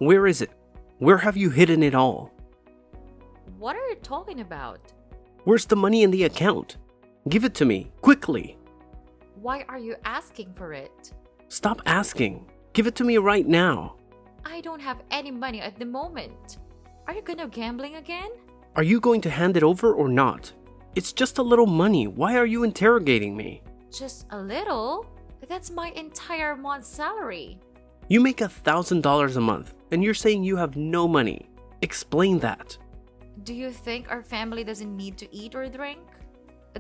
Where is it? Where have you hidden it all? What are you talking about? Where's the money in the account? Give it to me, quickly. Why are you asking for it? Stop asking. Give it to me right now. I don't have any money at the moment. Are you gonna gambling again? Are you going to hand it over or not? It's just a little money. Why are you interrogating me? Just a little? That's my entire month's salary. You make $1,000 a month, and you're saying you have no money. Explain that. Do you think our family doesn't need to eat or drink?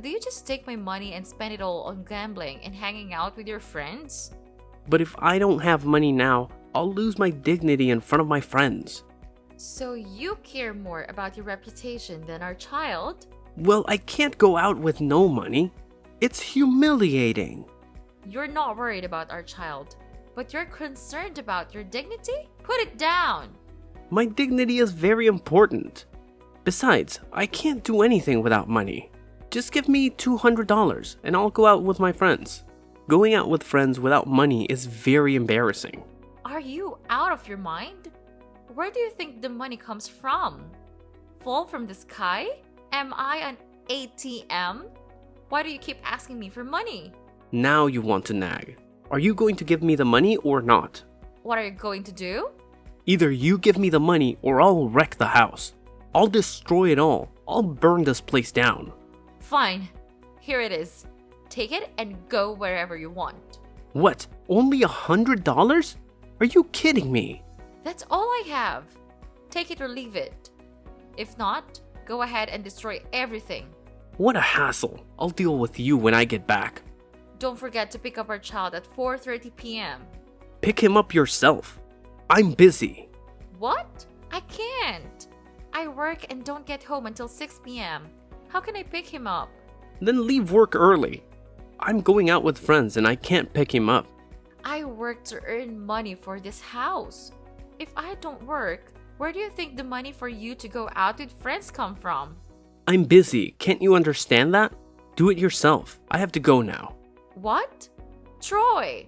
Do you just take my money and spend it all on gambling and hanging out with your friends? But if I don't have money now, I'll lose my dignity in front of my friends. So you care more about your reputation than our child? Well, I can't go out with no money. It's humiliating. You're not worried about our child, but you're concerned about your dignity? Put it down! My dignity is very important. Besides, I can't do anything without money. Just give me $200 and I'll go out with my friends. Going out with friends without money is very embarrassing. Are you out of your mind? Where do you think the money comes from? Fall from the sky? Am I an ATM? Why do you keep asking me for money? Now you want to nag. Are you going to give me the money or not? What are you going to do? Either you give me the money or I'll wreck the house. I'll destroy it all. I'll burn this place down. Fine. Here it is. Take it and go wherever you want. What? Only $100? Are you kidding me? That's all I have. Take it or leave it. If not, go ahead and destroy everything. What a hassle. I'll deal with you when I get back. Don't forget to pick up our child at 4:30 p.m. Pick him up yourself. I'm busy. What? I can't. I work and don't get home until 6 p.m. How can I pick him up? Then leave work early. I'm going out with friends and I can't pick him up. I work to earn money for this house. If I don't work, where do you think the money for you to go out with friends come from? I'm busy. Can't you understand that? Do it yourself. I have to go now. What? Troy!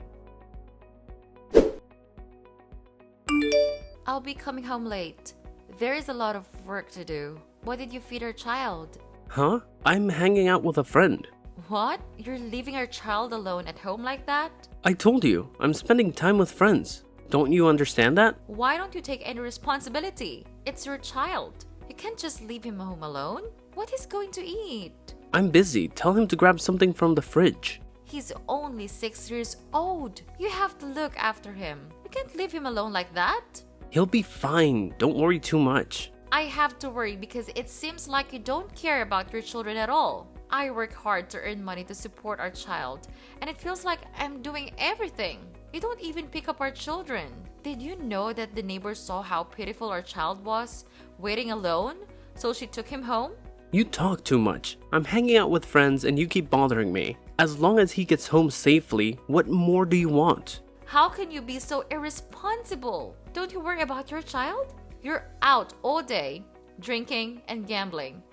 I'll be coming home late. There is a lot of work to do. What did you feed our child? Huh? I'm hanging out with a friend. What? You're leaving our child alone at home like that? I told you, I'm spending time with friends. Don't you understand that? Why don't you take any responsibility? It's your child. You can't just leave him home alone. What is going to eat? I'm busy. Tell him to grab something from the fridge. He's only 6 years old. You have to look after him. You can't leave him alone like that. He'll be fine. Don't worry too much. I have to worry because it seems like you don't care about your children at all. I work hard to earn money to support our child, and it feels like I'm doing everything. You don't even pick up our children. Did you know that the neighbor saw how pitiful our child was, waiting alone, so she took him home? You talk too much. I'm hanging out with friends and you keep bothering me. As long as he gets home safely, what more do you want? How can you be so irresponsible? Don't you worry about your child? You're out all day, drinking and gambling.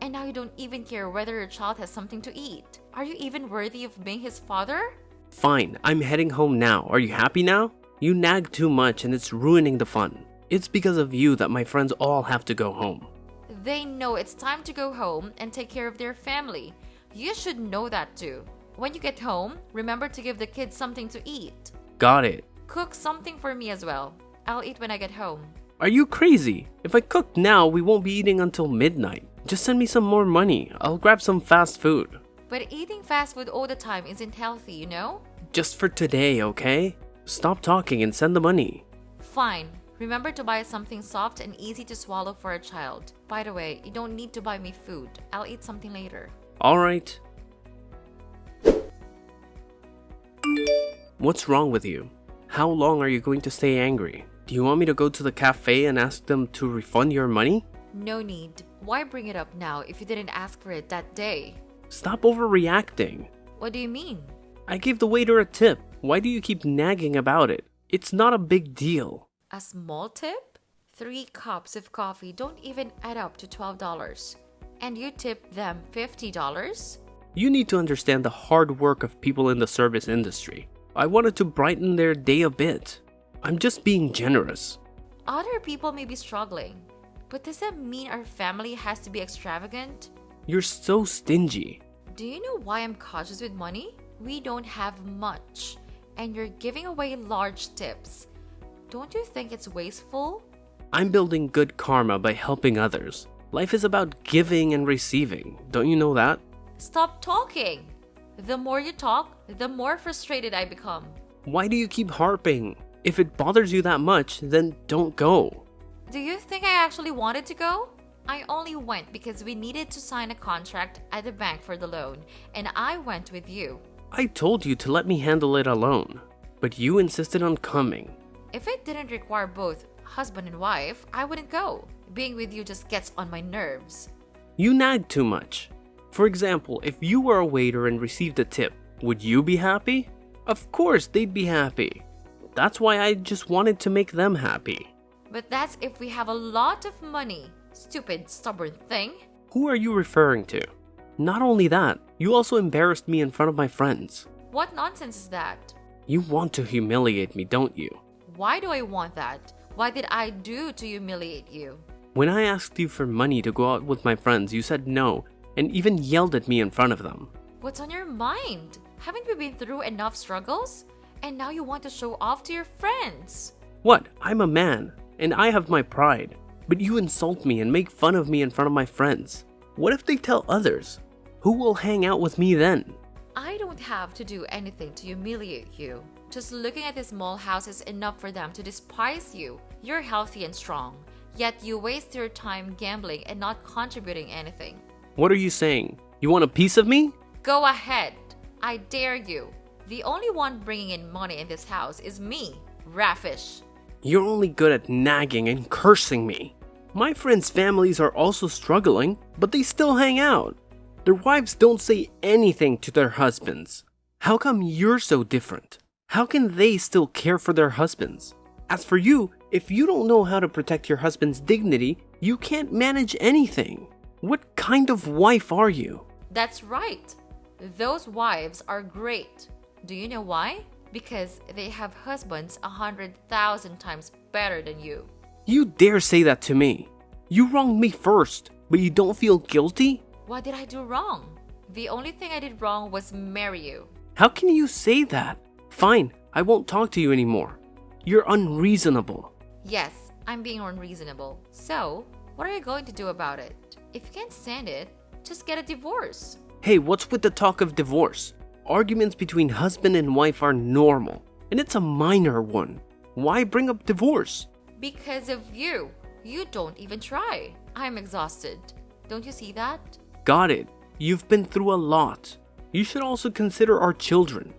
And now you don't even care whether your child has something to eat. Are you even worthy of being his father? Fine, I'm heading home now. Are you happy now? You nag too much and it's ruining the fun. It's because of you that my friends all have to go home. They know it's time to go home and take care of their family. You should know that too. When you get home, remember to give the kids something to eat. Got it. Cook something for me as well. I'll eat when I get home. Are you crazy? If I cook now, we won't be eating until midnight. Just send me some more money. I'll grab some fast food. But eating fast food all the time isn't healthy, you know? Just for today, okay? Stop talking and send the money. Fine. Remember to buy something soft and easy to swallow for a child. By the way, you don't need to buy me food. I'll eat something later. Alright. What's wrong with you? How long are you going to stay angry? Do you want me to go to the cafe and ask them to refund your money? No need. Why bring it up now if you didn't ask for it that day? Stop overreacting. What do you mean? I gave the waiter a tip. Why do you keep nagging about it? It's not a big deal. A small tip? 3 cups of coffee don't even add up to $12. And you tip them $50? You need to understand the hard work of people in the service industry. I wanted to brighten their day a bit. I'm just being generous. Other people may be struggling, but does that mean our family has to be extravagant? You're so stingy. Do you know why I'm cautious with money? We don't have much, and you're giving away large tips. Don't you think it's wasteful? I'm building good karma by helping others. Life is about giving and receiving. Don't you know that? Stop talking! The more you talk, the more frustrated I become. Why do you keep harping? If it bothers you that much, then don't go. Do you think I actually wanted to go? I only went because we needed to sign a contract at the bank for the loan, and I went with you. I told you to let me handle it alone, but you insisted on coming. If it didn't require both husband and wife, I wouldn't go. Being with you just gets on my nerves. You nag too much. For example, if you were a waiter and received a tip, would you be happy? Of course they'd be happy. That's why I just wanted to make them happy. But that's if we have a lot of money. Stupid, stubborn thing. Who are you referring to? Not only that, you also embarrassed me in front of my friends. What nonsense is that? You want to humiliate me, don't you? Why do I want that? What did I do to humiliate you? When I asked you for money to go out with my friends, you said no, and even yelled at me in front of them. What's on your mind? Haven't we been through enough struggles? And now you want to show off to your friends. What? I'm a man, and I have my pride. But you insult me and make fun of me in front of my friends. What if they tell others? Who will hang out with me then? I don't have to do anything to humiliate you. Just looking at this small house is enough for them to despise you. You're healthy and strong, yet you waste your time gambling and not contributing anything. What are you saying? You want a piece of me? Go ahead. I dare you. The only one bringing in money in this house is me, Raffish. You're only good at nagging and cursing me. My friends' families are also struggling, but they still hang out. Their wives don't say anything to their husbands. How come you're so different? How can they still care for their husbands? As for you, if you don't know how to protect your husband's dignity, you can't manage anything. What kind of wife are you? That's right. Those wives are great. Do you know why? Because they have husbands 100,000 times better than you. You dare say that to me? You wronged me first, but you don't feel guilty? What did I do wrong? The only thing I did wrong was marry you. How can you say that? Fine, I won't talk to you anymore. You're unreasonable. Yes, I'm being unreasonable. So, what are you going to do about it? If you can't stand it, just get a divorce. Hey, what's with the talk of divorce? Arguments between husband and wife are normal, and it's a minor one. Why bring up divorce? Because of you. You don't even try. I'm exhausted. Don't you see that? Got it. You've been through a lot. You should also consider our children.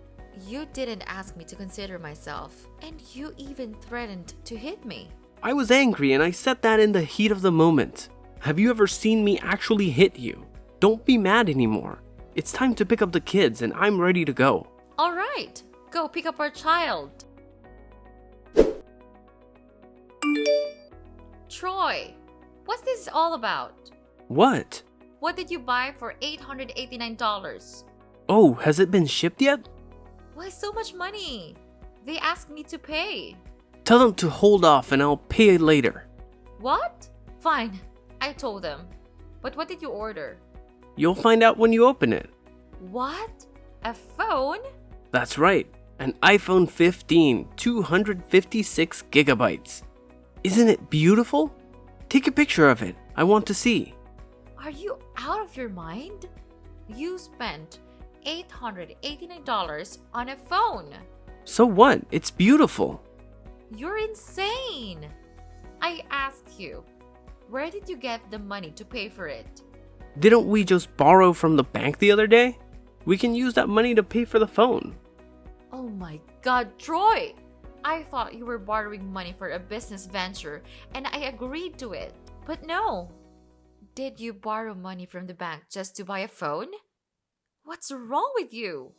You didn't ask me to consider myself, and you even threatened to hit me. I was angry and I said that in the heat of the moment. Have you ever seen me actually hit you? Don't be mad anymore. It's time to pick up the kids and I'm ready to go. All right, go pick up our child. Troy, what's this all about? What? What did you buy for $889? Oh, has it been shipped yet? Why so much money? They asked me to pay. Tell them to hold off and I'll pay it later. What? Fine, I told them. But what did you order? You'll find out when you open it. What? A phone? That's right, an iPhone 15, 256 gigabytes. Isn't it beautiful? Take a picture of it. I want to see. Are you out of your mind? You spent $889 on a phone. So what? It's beautiful. You're insane. I asked you, where did you get the money to pay for it? Didn't we just borrow from the bank the other day? We can use that money to pay for the phone. Oh my God, Troy! I thought you were borrowing money for a business venture and I agreed to it. But no. Did you borrow money from the bank just to buy a phone? What's wrong with you?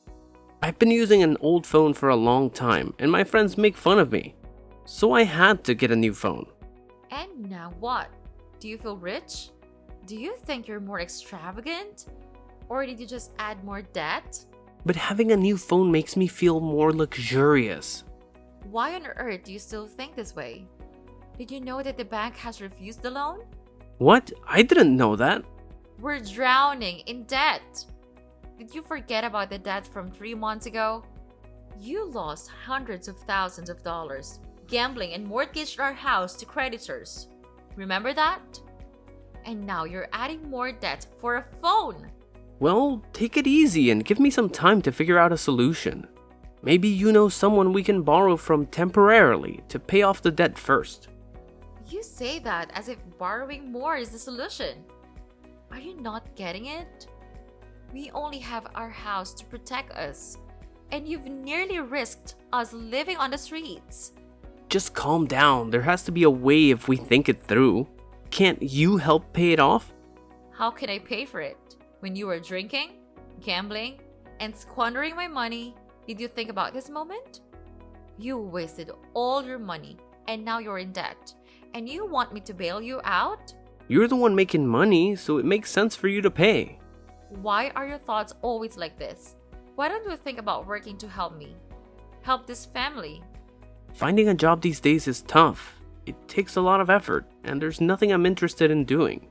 I've been using an old phone for a long time and my friends make fun of me. So I had to get a new phone. And now what? Do you feel rich? Do you think you're more extravagant? Or did you just add more debt? But having a new phone makes me feel more luxurious. Why on earth do you still think this way? Did you know that the bank has refused the loan? What? I didn't know that. We're drowning in debt. Did you forget about the debt from 3 months ago? You lost hundreds of thousands of dollars gambling and mortgaged our house to creditors. Remember that? And now you're adding more debt for a phone. Well, take it easy and give me some time to figure out a solution. Maybe you know someone we can borrow from temporarily to pay off the debt first. You say that as if borrowing more is the solution. Are you not getting it? We only have our house to protect us, and you've nearly risked us living on the streets. Just calm down. There has to be a way if we think it through. Can't you help pay it off? How can I pay for it? When you were drinking, gambling, and squandering my money, did you think about this moment? You wasted all your money, and now you're in debt, and you want me to bail you out? You're the one making money, so it makes sense for you to pay. Why are your thoughts always like this? Why don't you think about working to help me? Help this family? Finding a job these days is tough. It takes a lot of effort, and there's nothing I'm interested in doing.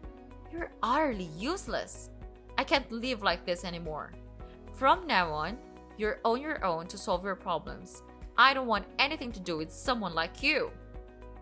You're utterly useless. I can't live like this anymore. From now on, you're on your own to solve your problems. I don't want anything to do with someone like you.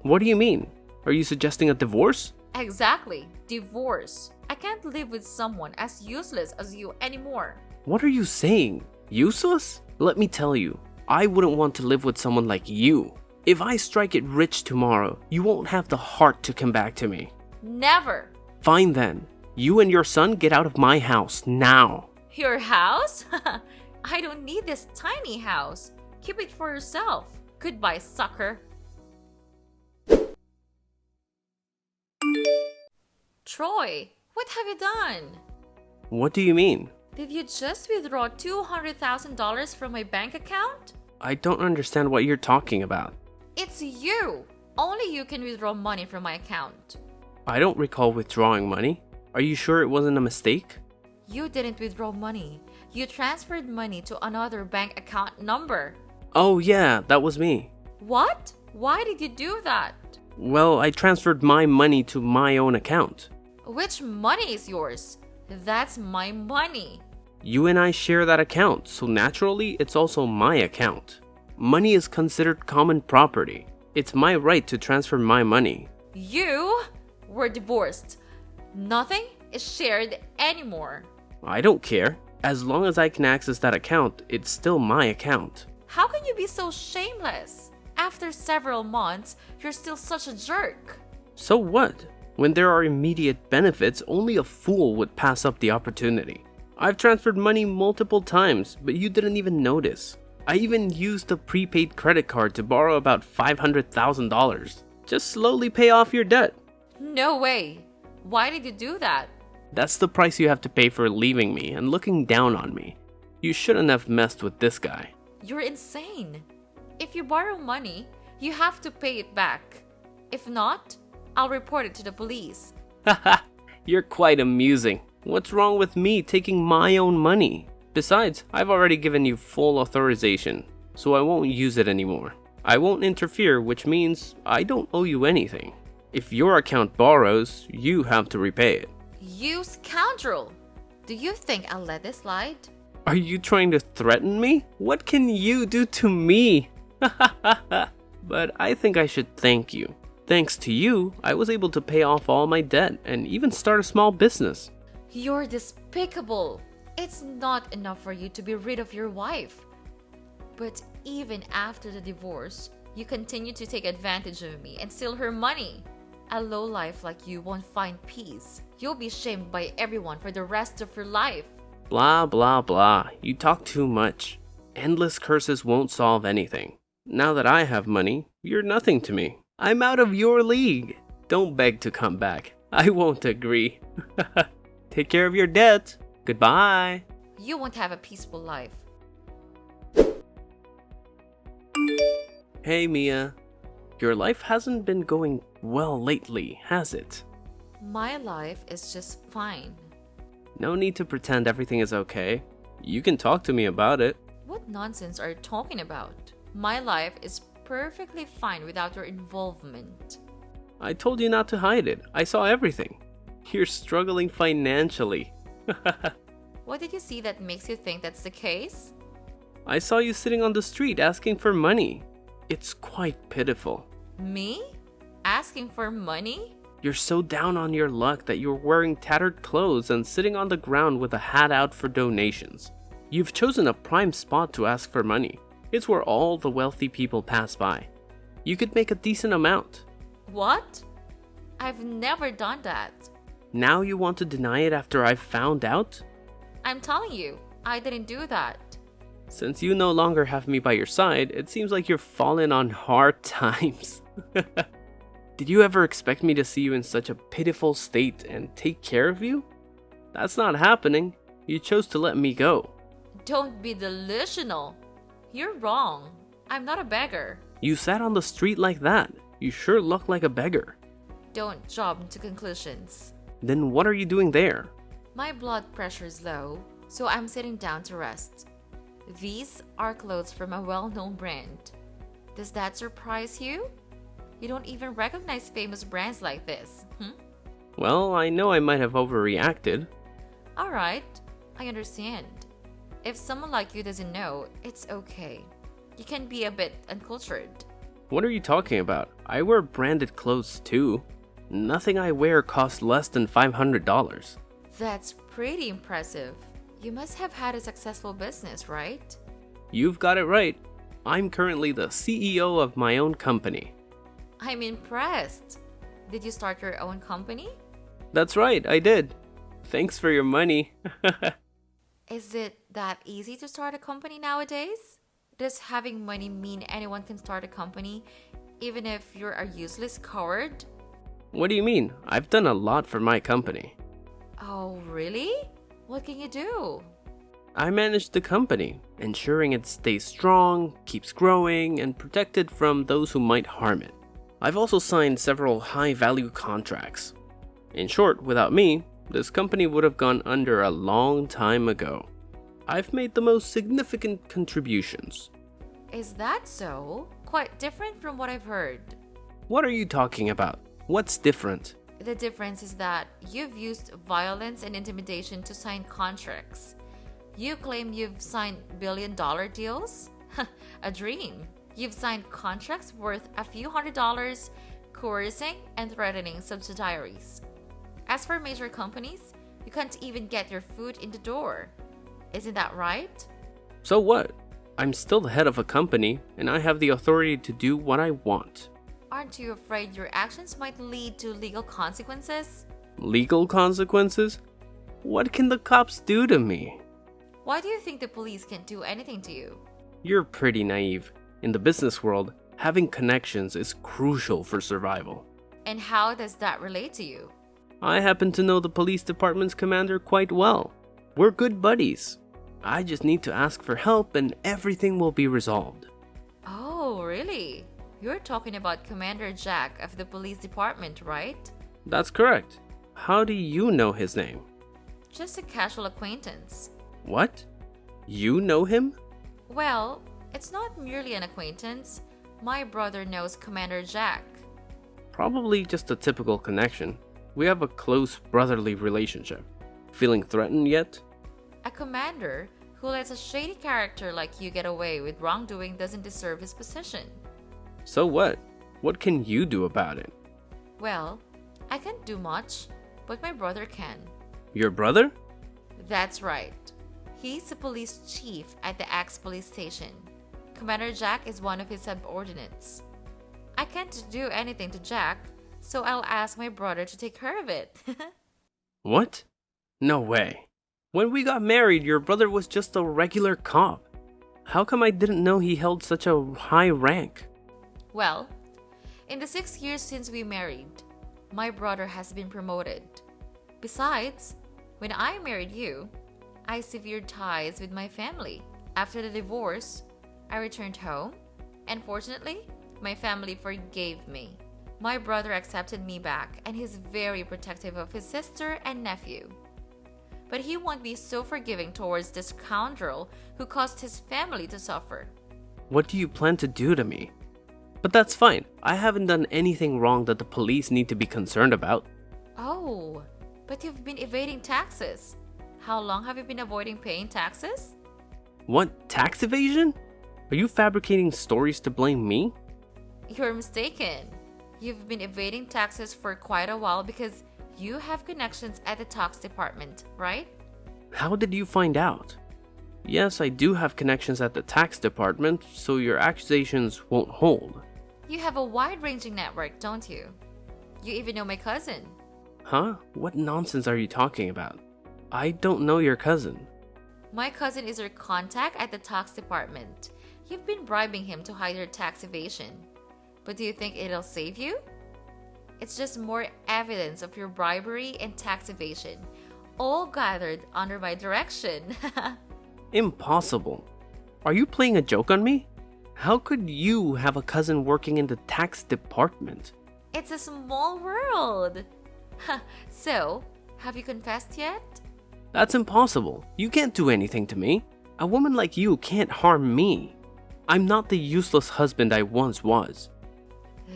What do you mean? Are you suggesting a divorce? Exactly. Divorce. I can't live with someone as useless as you anymore. What are you saying? Useless? Let me tell you, I wouldn't want to live with someone like you. If I strike it rich tomorrow, you won't have the heart to come back to me. Never. Fine then. You and your son get out of my house now. Your house? I don't need this tiny house. Keep it for yourself. Goodbye, sucker. Troy, what have you done? What do you mean? Did you just withdraw $200,000 from my bank account? I don't understand what you're talking about. It's you! Only you can withdraw money from my account. I don't recall withdrawing money. Are you sure it wasn't a mistake? You didn't withdraw money. You transferred money to another bank account number. Oh yeah, that was me. What? Why did you do that? Well, I transferred my money to my own account. Which money is yours? That's my money. You and I share that account, so naturally it's also my account. Money is considered common property. It's my right to transfer my money. You were divorced. Nothing is shared anymore. I don't care. As long as I can access that account, it's still my account. How can you be so shameless? After several months, you're still such a jerk. So what? When there are immediate benefits, only a fool would pass up the opportunity. I've transferred money multiple times, but you didn't even notice. I even used a prepaid credit card to borrow about $500,000. Just slowly pay off your debt. No way. Why did you do that? That's the price you have to pay for leaving me and looking down on me. You shouldn't have messed with this guy. You're insane. If you borrow money, you have to pay it back. If not, I'll report it to the police. Haha, you're quite amusing. What's wrong with me taking my own money? Besides, I've already given you full authorization, so I won't use it anymore. I won't interfere, which means I don't owe you anything. If your account borrows, you have to repay it. You scoundrel! Do you think I'll let this slide? Are you trying to threaten me? What can you do to me? But I think I should thank you. Thanks to you, I was able to pay off all my debt and even start a small business. You're despicable. It's not enough for you to be rid of your wife. But even after the divorce, you continue to take advantage of me and steal her money. A lowlife like you won't find peace. You'll be shamed by everyone for the rest of your life. Blah blah blah, you talk too much. Endless curses won't solve anything. Now that I have money, you're nothing to me. I'm out of your league. Don't beg to come back. I won't agree. Take care of your debt. Goodbye. You won't have a peaceful life. Hey Mia, your life hasn't been going well lately, has it? My life is just fine. No need to pretend everything is okay. You can talk to me about it. What nonsense are you talking about? My life is perfectly fine without your involvement. I told you not to hide it. I saw everything. You're struggling financially. What did you see that makes you think that's the case? I saw you sitting on the street asking for money. It's quite pitiful. Me? Asking for money? You're so down on your luck that you're wearing tattered clothes and sitting on the ground with a hat out for donations. You've chosen a prime spot to ask for money. It's where all the wealthy people pass by. You could make a decent amount. What? I've never done that. Now you want to deny it after I've found out? I'm telling you, I didn't do that. Since you no longer have me by your side, it seems like you're fallen on hard times. Did you ever expect me to see you in such a pitiful state and take care of you? That's not happening. You chose to let me go. Don't be delusional. You're wrong. I'm not a beggar. You sat on the street like that. You sure look like a beggar. Don't jump to conclusions. Then what are you doing there? My blood pressure is low, so I'm sitting down to rest. These are clothes from a well-known brand. Does that surprise you? You don't even recognize famous brands like this, Well, I know I might have overreacted. Alright, I understand. If someone like you doesn't know, it's okay. You can be a bit uncultured. What are you talking about? I wear branded clothes too. Nothing I wear costs less than $500. That's pretty impressive. You must have had a successful business, right? You've got it right. I'm currently the CEO of my own company. I'm impressed. Did you start your own company? That's right, I did. Thanks for your money. Is it that easy to start a company nowadays? Does having money mean anyone can start a company, even if you're a useless coward? What do you mean? I've done a lot for my company. Oh, really? What can you do? I manage the company, ensuring it stays strong, keeps growing, and protected from those who might harm it. I've also signed several high-value contracts. In short, without me, this company would have gone under a long time ago. I've made the most significant contributions. Is that so? Quite different from what I've heard. What are you talking about? What's different? The difference is that you've used violence and intimidation to sign contracts. You claim you've signed billion-dollar deals? A dream. You've signed contracts worth a few $100s, coercing and threatening subsidiaries. As for major companies, you can't even get your foot in the door. Isn't that right? So what? I'm still the head of a company, and I have the authority to do what I want. Aren't you afraid your actions might lead to legal consequences? Legal consequences? What can the cops do to me? Why do you think the police can't do anything to you? You're pretty naive. In the business world, having connections is crucial for survival. And how does that relate to you? I happen to know the police department's commander quite well. We're good buddies. I just need to ask for help and everything will be resolved. Oh, really? You're talking about Commander Jack of the police department, right? That's correct. How do you know his name? Just a casual acquaintance. What? You know him? Well, it's not merely an acquaintance. My brother knows Commander Jack. Probably just a typical connection. We have a close brotherly relationship. Feeling threatened yet? A commander who lets a shady character like you get away with wrongdoing doesn't deserve his position. So what? What can you do about it? Well, I can't do much, but my brother can. Your brother? That's right. He's the police chief at the Axe police station. Commander Jack is one of his subordinates. I can't do anything to Jack, so I'll ask my brother to take care of it. What? No way. When we got married, your brother was just a regular cop. How come I didn't know he held such a high rank? Well, in the 6 years since we married, my brother has been promoted. Besides, when I married you, I severed ties with my family. After the divorce, I returned home, and fortunately, my family forgave me. My brother accepted me back, and he's very protective of his sister and nephew. But he won't be so forgiving towards this scoundrel who caused his family to suffer. What do you plan to do to me? But that's fine. I haven't done anything wrong that the police need to be concerned about. Oh, but you've been evading taxes. How long have you been avoiding paying taxes? What, tax evasion? Are you fabricating stories to blame me? You're mistaken. You've been evading taxes for quite a while because you have connections at the tax department, right? How did you find out? Yes, I do have connections at the tax department, so your accusations won't hold. You have a wide-ranging network, don't you? You even know my cousin. Huh? What nonsense are you talking about? I don't know your cousin. My cousin is your contact at the tax department. You've been bribing him to hide your tax evasion. But do you think it'll save you? It's just more evidence of your bribery and tax evasion, all gathered under my direction. Impossible. Are you playing a joke on me? How could you have a cousin working in the tax department? It's a small world. So, have you confessed yet? That's impossible. You can't do anything to me. A woman like you can't harm me. I'm not the useless husband I once was.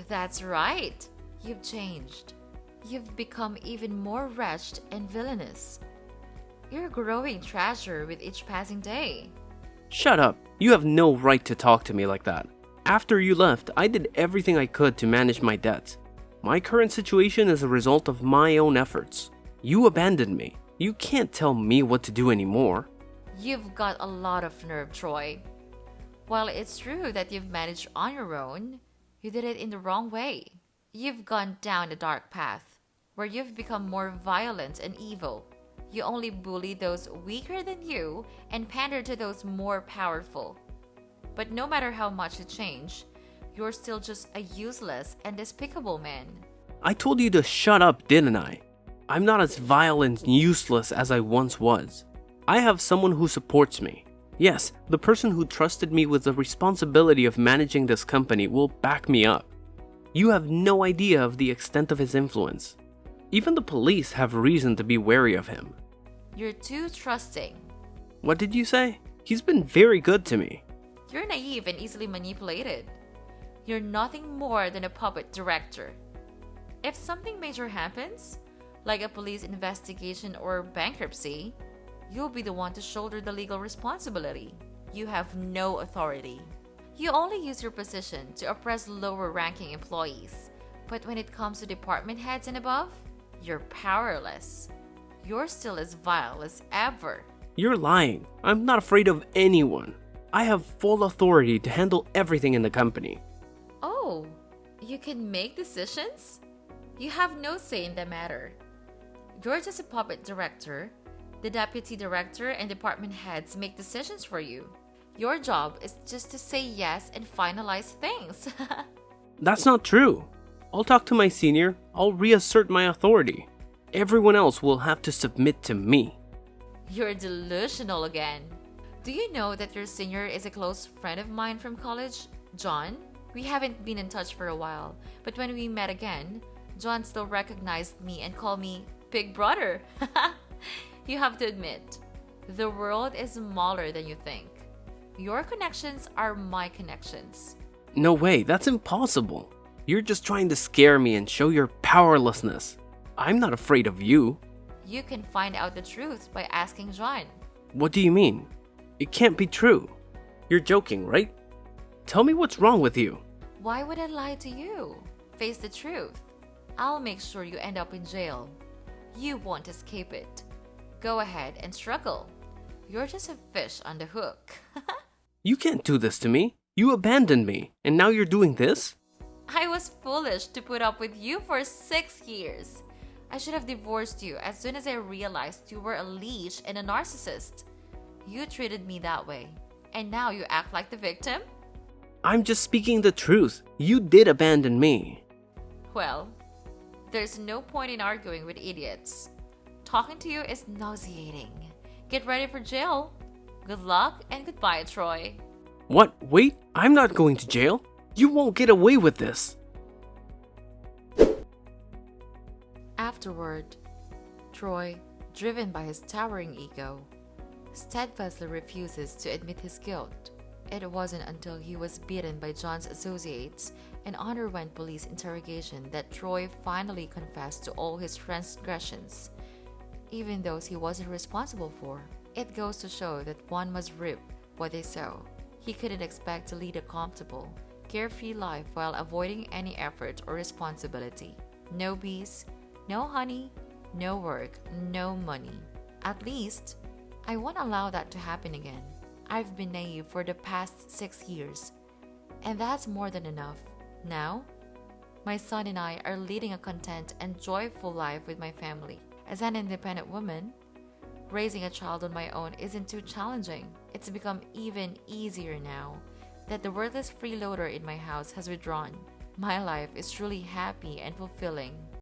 That's right. You've changed. You've become even more wretched and villainous. You're a growing treasure with each passing day. Shut up. You have no right to talk to me like that. After you left, I did everything I could to manage my debts. My current situation is a result of my own efforts. You abandoned me. You can't tell me what to do anymore. You've got a lot of nerve, Troy. While it's true that you've managed on your own, you did it in the wrong way. You've gone down a dark path, where you've become more violent and evil. You only bully those weaker than you and pander to those more powerful. But no matter how much you change, you're still just a useless and despicable man. I told you to shut up, didn't I? I'm not as vile and useless as I once was. I have someone who supports me. Yes, the person who trusted me with the responsibility of managing this company will back me up. You have no idea of the extent of his influence. Even the police have reason to be wary of him. You're too trusting. What did you say? He's been very good to me. You're naive and easily manipulated. You're nothing more than a puppet director. If something major happens, like a police investigation or bankruptcy, you'll be the one to shoulder the legal responsibility. You have no authority. You only use your position to oppress lower-ranking employees. But when it comes to department heads and above, you're powerless. You're still as vile as ever. You're lying. I'm not afraid of anyone. I have full authority to handle everything in the company. Oh, you can make decisions? You have no say in the matter. You're just a puppet director. The deputy director and department heads make decisions for you. Your job is just to say yes and finalize things. That's not true. I'll talk to my senior. I'll reassert my authority. Everyone else will have to submit to me. You're delusional again. Do you know that your senior is a close friend of mine from college, John? We haven't been in touch for a while, but when we met again, John still recognized me and called me Big Brother. You have to admit, the world is smaller than you think. Your connections are my connections. No way, that's impossible. You're just trying to scare me and show your powerlessness. I'm not afraid of you. You can find out the truth by asking John. What do you mean? It can't be true. You're joking, right? Tell me what's wrong with you. Why would I lie to you? Face the truth. I'll make sure you end up in jail. You won't escape it. Go ahead and struggle. You're just a fish on the hook. You can't do this to me. You abandoned me, and now you're doing this? I was foolish to put up with you for 6 years. I should have divorced you as soon as I realized you were a leech and a narcissist. You treated me that way, and now you act like the victim? I'm just speaking the truth. You did abandon me. Well, there's no point in arguing with idiots. Talking to you is nauseating. Get ready for jail. Good luck and goodbye, Troy. What? Wait, I'm not going to jail. You won't get away with this. Afterward, Troy, driven by his towering ego, steadfastly refuses to admit his guilt It wasn't until he was beaten by John's associates and underwent police interrogation that Troy finally confessed to all his transgressions, even those he wasn't responsible for. It goes to show that one must reap what they sow. He couldn't expect to lead a comfortable, carefree life while avoiding any effort or responsibility. No bees, no honey, no work, no money. At least, I won't allow that to happen again. I've been naive for the past 6 years, and that's more than enough. Now, my son and I are leading a content and joyful life with my family. As an independent woman, raising a child on my own isn't too challenging. It's become even easier now that the worthless freeloader in my house has withdrawn. My life is truly happy and fulfilling.